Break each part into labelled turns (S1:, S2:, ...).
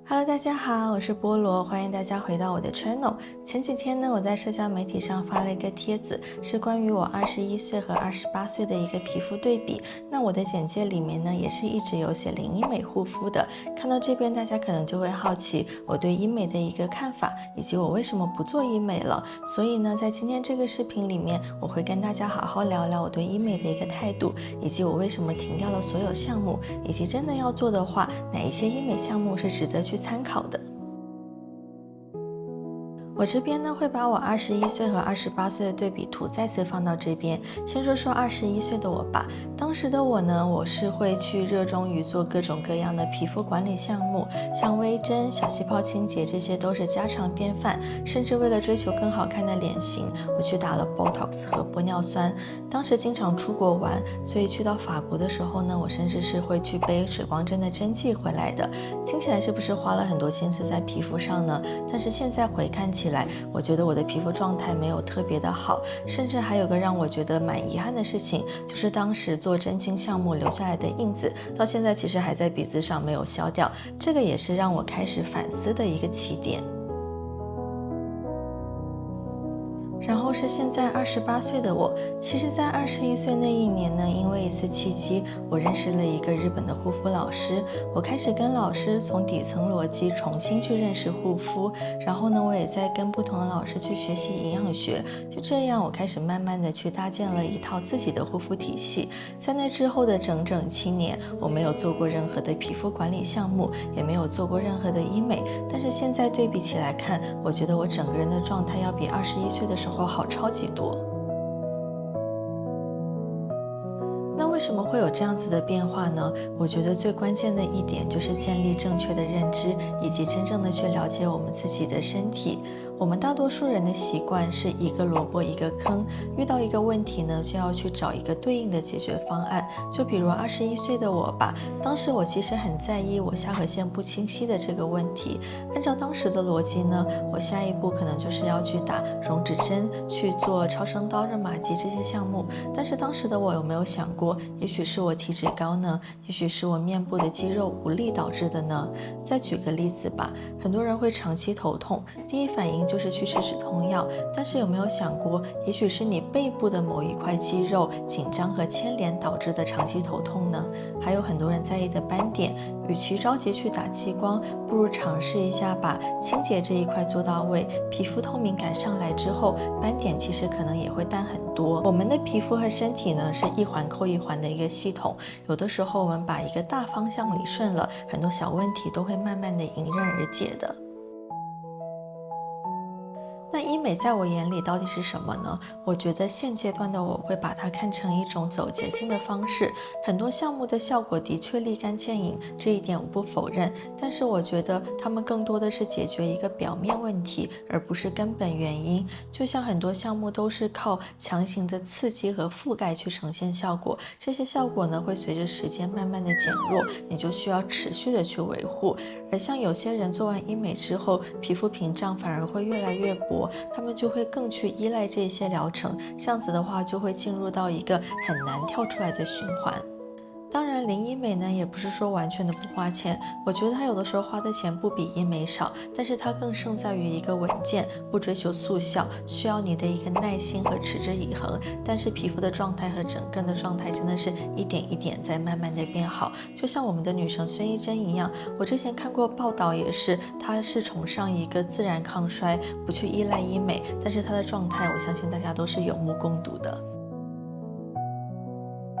S1: Hello， 大家好，我是菠萝，欢迎大家回到我的 channel。前几天呢，我在社交媒体上发了一个帖子，是关于我21岁和28岁的一个皮肤对比。那我的简介里面呢，也是一直有写零医美护肤的。看到这边，大家可能就会好奇我对医美的一个看法，以及我为什么不做医美了。所以呢，在今天这个视频里面，我会跟大家好好聊聊我对医美的一个态度，以及我为什么停掉了所有项目，以及真的要做的话，哪一些医美项目是值得去参考的。我这边呢会把我21岁和28岁的对比图再次放到这边。先说说21岁的我吧。当时的我呢，我是会去热衷于做各种各样的皮肤管理项目，像微针、小气泡清洁，这些都是家常便饭。甚至为了追求更好看的脸型，我去打了 Botox 和玻尿酸。当时经常出国玩，所以去到法国的时候呢，我甚至是会去背水光针的针剂回来的。听起来是不是花了很多心思在皮肤上呢？但是现在回看起来，我觉得我的皮肤状态没有特别的好，甚至还有个让我觉得蛮遗憾的事情，就是当时做针清项目留下来的印子，到现在其实还在鼻子上没有消掉，这个也是让我开始反思的一个起点。然后是现在28岁的我，其实在21岁那一年呢，因为一次契机，我认识了一个日本的护肤老师，我开始跟老师从底层逻辑重新去认识护肤，然后呢，我也在跟不同的老师去学习营养学，就这样我开始慢慢的去搭建了一套自己的护肤体系。在那之后的整整7年，我没有做过任何的皮肤管理项目，也没有做过任何的医美，但是现在对比起来看，我觉得我整个人的状态要比21岁的时候好超级多。那为什么会有这样子的变化呢？我觉得最关键的一点就是建立正确的认知，以及真正的去了解我们自己的身体。我们大多数人的习惯是一个萝卜一个坑，遇到一个问题呢，就要去找一个对应的解决方案。就比如21岁的我吧，当时我其实很在意我下颌线不清晰的这个问题。按照当时的逻辑呢，我下一步可能就是要去打溶脂针，去做超声刀、热玛吉这些项目。但是当时的我有没有想过，也许是我体脂高呢？也许是我面部的肌肉无力导致的呢？再举个例子吧，很多人会长期头痛，第一反应就是去吃止痛药，但是有没有想过，也许是你背部的某一块肌肉紧张和牵连导致的长期头痛呢？还有很多人在意的斑点，与其着急去打激光，不如尝试一下把清洁这一块做到位，皮肤透明感上来之后，斑点其实可能也会淡很多。我们的皮肤和身体呢，是一环扣一环的一个系统，有的时候我们把一个大方向理顺了，很多小问题都会慢慢的迎刃而解的。那医美在我眼里到底是什么呢？我觉得现阶段的我会把它看成一种走捷径的方式，很多项目的效果的确立竿见影，这一点我不否认，但是我觉得他们更多的是解决一个表面问题，而不是根本原因。就像很多项目都是靠强行的刺激和覆盖去呈现效果，这些效果呢会随着时间慢慢的减弱，你就需要持续的去维护。而像有些人做完医美之后，皮肤屏障反而会越来越薄，他们就会更去依赖这些疗程，这样子的话就会进入到一个很难跳出来的循环。当然，零医美呢也不是说完全的不花钱，我觉得它有的时候花的钱不比医美少，但是它更胜在于一个稳健，不追求速效，需要你的一个耐心和持之以恒。但是皮肤的状态和整个人的状态真的是一点一点在慢慢的变好，就像我们的女神孙艺珍一样，我之前看过报道也是，她是崇尚一个自然抗衰，不去依赖医美，但是她的状态我相信大家都是有目共睹的。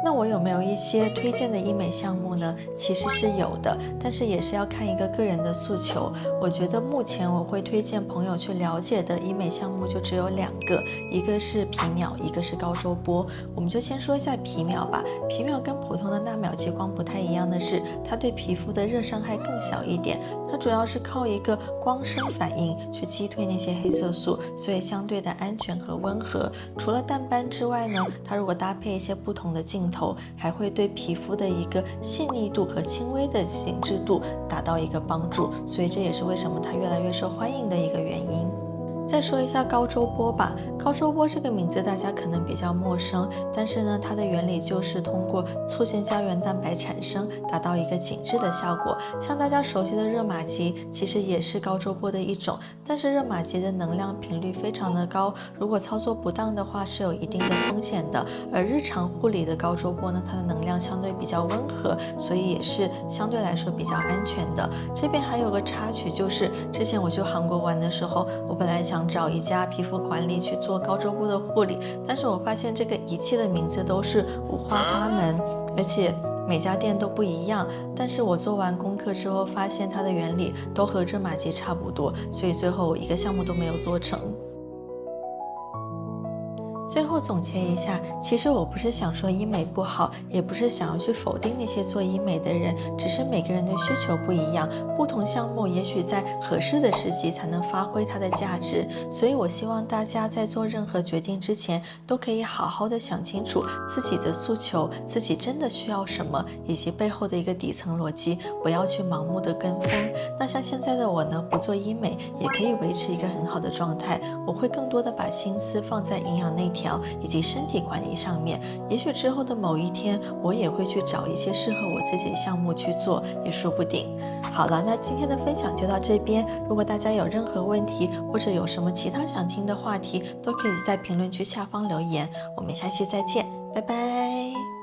S1: 那我有没有一些推荐的医美项目呢？其实是有的，但是也是要看一个个人的诉求。我觉得目前我会推荐朋友去了解的医美项目就只有2个，一个是皮秒，一个是高周波。我们就先说一下皮秒吧。皮秒跟普通的纳秒激光不太一样的是，它对皮肤的热伤害更小一点，它主要是靠一个光生反应去击退那些黑色素，所以相对的安全和温和。除了淡斑之外呢，它如果搭配一些不同的镜头，还会对皮肤的一个细腻度和轻微的紧致度达到一个帮助，所以这也是为什么它越来越受欢迎的一个原因。再说一下高周波吧，高周波这个名字大家可能比较陌生，但是呢，它的原理就是通过促进胶原蛋白产生，达到一个紧致的效果。像大家熟悉的热玛吉，其实也是高周波的一种，但是热玛吉的能量频率非常的高，如果操作不当的话是有一定的风险的。而日常护理的高周波呢，它的能量相对比较温和，所以也是相对来说比较安全的。这边还有个插曲，就是之前我去韩国玩的时候，我本来想找一家皮肤馆里去做高周波的护理，但是我发现这个仪器的名字都是五花八门，而且每家店都不一样。但是我做完功课之后，发现它的原理都和热玛吉差不多，所以最后我一个项目都没有做成。最后总结一下，其实我不是想说医美不好，也不是想要去否定那些做医美的人，只是每个人的需求不一样，不同项目也许在合适的时机才能发挥它的价值。所以我希望大家在做任何决定之前，都可以好好的想清楚自己的诉求，自己真的需要什么，以及背后的一个底层逻辑，不要去盲目的跟风。那像现在的我呢，不做医美也可以维持一个很好的状态，我会更多的把心思放在营养内调以及身体管理上面，也许之后的某一天，我也会去找一些适合我自己的项目去做，也说不定。好了，那今天的分享就到这边。如果大家有任何问题，或者有什么其他想听的话题，都可以在评论区下方留言。我们下期再见，拜拜。